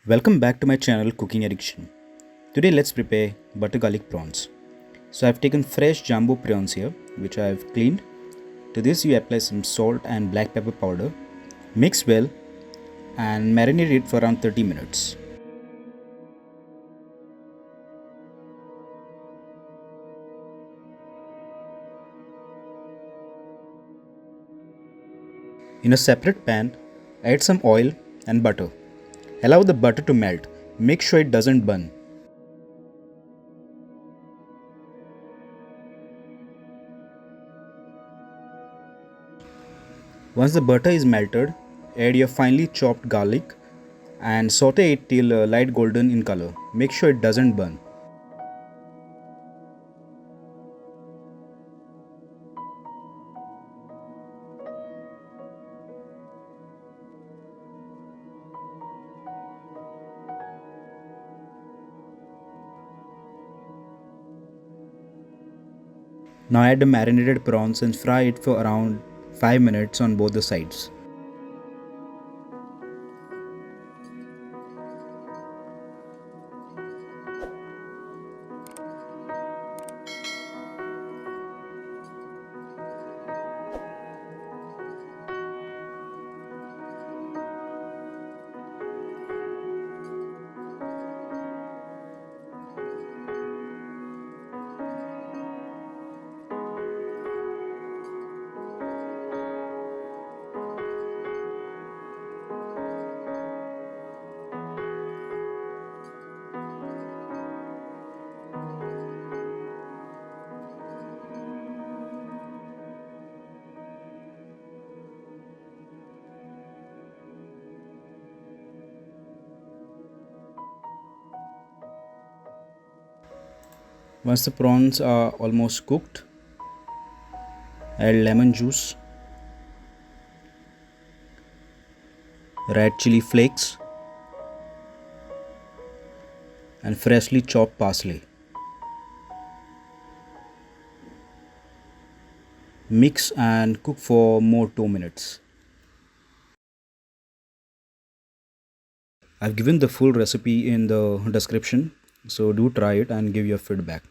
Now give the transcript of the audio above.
Welcome back to my channel Cooking Addiction. Today let's prepare butter garlic prawns. So I've taken fresh jumbo prawns here which I have cleaned. To this you apply some salt and black pepper powder. Mix well and marinate it for around 30 minutes. In a separate pan, add some oil and butter. Allow the butter to melt. Make sure it doesn't burn. Once the butter is melted, add your finely chopped garlic and saute it till light golden in color. Make sure it doesn't burn. Now add the marinated prawns and fry it for around 5 minutes on both the sides. Once the prawns are almost cooked, add lemon juice, red chili flakes, and freshly chopped parsley. Mix and cook for more 2 minutes. I've given the full recipe in the description, so do try it and give your feedback.